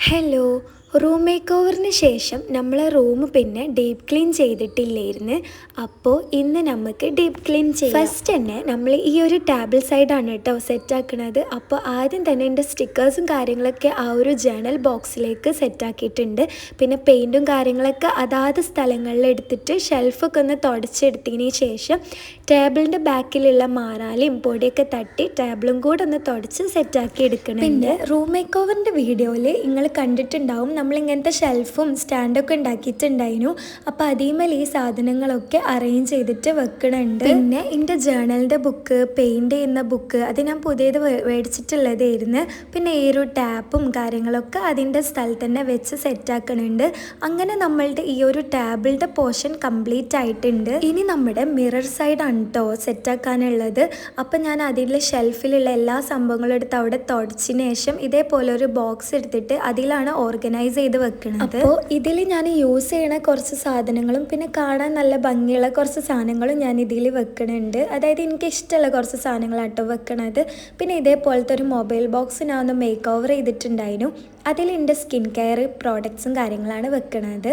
Hello. Room make ഓവറിന് ശേഷം നമ്മൾ room പിന്നെ ഡീപ്പ് ക്ലീൻ ചെയ്തിട്ടില്ലായിരുന്നു. അപ്പോൾ ഇന്ന് നമുക്ക് ഡീപ്പ് ക്ലീൻ ചെയ്യാം. ഫസ്റ്റ് തന്നെ നമ്മൾ ഈ ഒരു ടേബിൾ സൈഡാണ് കേട്ടോ സെറ്റാക്കുന്നത്. അപ്പോൾ ആദ്യം തന്നെ എൻ്റെ സ്റ്റിക്കേഴ്സും കാര്യങ്ങളൊക്കെ ആ ഒരു ജേണൽ ബോക്സിലേക്ക് സെറ്റാക്കിയിട്ടുണ്ട്. പിന്നെ പെയിൻറ്റും കാര്യങ്ങളൊക്കെ അതാത് സ്ഥലങ്ങളിൽ എടുത്തിട്ട് ഷെൽഫൊക്കെ ഒന്ന് തുടച്ചെടുത്തതിന് ശേഷം ടേബിളിൻ്റെ ബാക്കിലുള്ള മാറാലയും പൊടിയൊക്കെ തട്ടി ടേബിളും കൂടെ ഒന്ന് തുടച്ച് സെറ്റാക്കി എടുക്കണം. പിന്നെ റൂം മേക്ക് ഓവറിൻ്റെ വീഡിയോയിൽ നിങ്ങൾ കണ്ടിട്ടുണ്ടാവും നമ്മളിങ്ങനത്തെ ഷെൽഫും സ്റ്റാൻഡൊക്കെ ഉണ്ടാക്കിയിട്ടുണ്ടായിരുന്നു. അപ്പോൾ അതേമേൽ ഈ സാധനങ്ങളൊക്കെ അറേഞ്ച് ചെയ്തിട്ട് വെക്കണുണ്ട്. പിന്നെ എൻ്റെ ജേണലിൻ്റെ ബുക്ക്, പെയിൻറ് ചെയ്യുന്ന ബുക്ക് അത് ഞാൻ പുതിയത് മേടിച്ചിട്ടുള്ളതായിരുന്നു. പിന്നെ ഈ ഒരു ടാപ്പും കാര്യങ്ങളൊക്കെ അതിൻ്റെ സ്ഥലത്ത് തന്നെ വെച്ച് സെറ്റാക്കണുണ്ട്. അങ്ങനെ നമ്മളുടെ ഈ ഒരു ടേബിളിൻ്റെ പോർഷൻ കംപ്ലീറ്റ് ആയിട്ടുണ്ട്. ഇനി നമ്മുടെ മിറർ സൈഡാണ് കേട്ടോ സെറ്റാക്കാനുള്ളത്. അപ്പം ഞാൻ അതിൽ ഷെൽഫിലുള്ള എല്ലാ സംഭവങ്ങളും എടുത്ത് അവിടെ തുടച്ചതിന് ശേഷം ഇതേപോലെ ഒരു ബോക്സ് എടുത്തിട്ട് അതിലാണ് ഓർഗനൈസ് ചെയ്ത് വെക്കുന്നത്. അപ്പോൾ ഇതിൽ ഞാൻ യൂസ് ചെയ്യണ കുറച്ച് സാധനങ്ങളും പിന്നെ കാണാൻ നല്ല ഭംഗിയുള്ള കുറച്ച് സാധനങ്ങളും ഞാൻ ഇതിൽ വെക്കണുണ്ട്. അതായത് എനിക്ക് ഇഷ്ടമുള്ള കുറച്ച് സാധനങ്ങളാട്ടോ വെക്കണത്. പിന്നെ ഇതേപോലത്തെ ഒരു മൊബൈൽ ബോക്സ് ഞാൻ ഒന്ന് മേക്ക് ഓവർ ചെയ്തിട്ടുണ്ടായിരുന്നു. അതിൽ എൻ്റെ സ്കിൻ കെയർ പ്രോഡക്ട്സും കാര്യങ്ങളാണ് വെക്കണത്.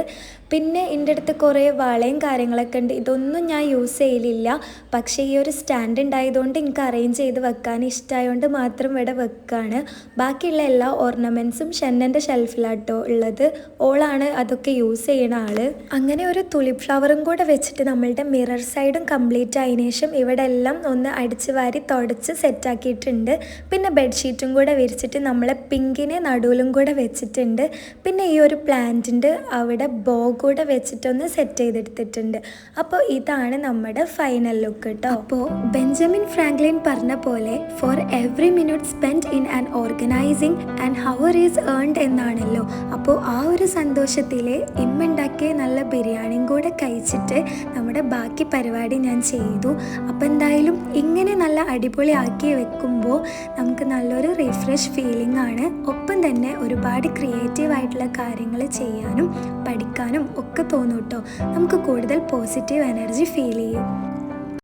പിന്നെ എൻ്റെ അടുത്ത് കുറേ വളയും കാര്യങ്ങളൊക്കെ ഉണ്ട്. ഇതൊന്നും ഞാൻ യൂസ് ചെയ്യലില്ല. പക്ഷേ ഈ ഒരു സ്റ്റാൻഡ് ഉണ്ടായതുകൊണ്ട് എനിക്ക് അറേഞ്ച് ചെയ്ത് വെക്കാൻ ഇഷ്ടമായതുകൊണ്ട് മാത്രം ഇവിടെ വെക്കുകയാണ്. ബാക്കിയുള്ള എല്ലാ ഓർണമെൻറ്റ്സും ഷെന്നൻ്റെ ഷെൽഫിലാട്ടോ ഉള്ളത്. ഓളാണ് അതൊക്കെ യൂസ് ചെയ്യണ ആള്. അങ്ങനെ ഒരു തുലിപ് ഫ്ലവറും കൂടെ വെച്ചിട്ട് നമ്മളുടെ മിറർ സൈഡും കംപ്ലീറ്റ് ആയതിനു ശേഷം ഇവിടെ എല്ലാം ഒന്ന് അടിച്ച് വാരി തുടച്ച് സെറ്റാക്കിയിട്ടുണ്ട്. പിന്നെ ബെഡ്ഷീറ്റും കൂടെ വിരിച്ചിട്ട് നമ്മളെ പിങ്കിനെ നടുവിലും കൂടെ വെച്ചിട്ടുണ്ട്. പിന്നെ ഈ ഒരു പ്ലാന്റിൻ്റെ അവിടെ ബോ കൂടെ വെച്ചിട്ടൊന്ന് സെറ്റ് ചെയ്തെടുത്തിട്ടുണ്ട്. അപ്പോൾ ഇതാണ് നമ്മുടെ ഫൈനൽ ലുക്ക് കേട്ടോ. അപ്പോൾ ബെഞ്ചമിൻ ഫ്രാങ്ക്ലിൻ പറഞ്ഞ പോലെ for every minute spend in an organizing and hour is earned എന്നാണല്ലോ. അപ്പോൾ ആ ഒരു സന്തോഷത്തിൽ ഇമ്മുണ്ടാക്കിയ നല്ല ബിരിയാണിയും കൂടെ കഴിച്ചിട്ട് നമ്മുടെ ബാക്കി പരിപാടി ഞാൻ ചെയ്തു. അപ്പോൾ എന്തായാലും ഇങ്ങനെ നല്ല അടിപൊളിയാക്കി വെക്കുമ്പോൾ നമുക്ക് നല്ലൊരു റിഫ്രഷ് ഫീലിംഗ് ആണ്. ഒപ്പം തന്നെ ഒരുപാട് ക്രിയേറ്റീവായിട്ടുള്ള കാര്യങ്ങൾ ചെയ്യാനും പഠിക്കാനും ഒക്കെ തോന്നും കേട്ടോ. നമുക്ക് കൂടുതൽ പോസിറ്റീവ് എനർജി ഫീൽ ചെയ്യും.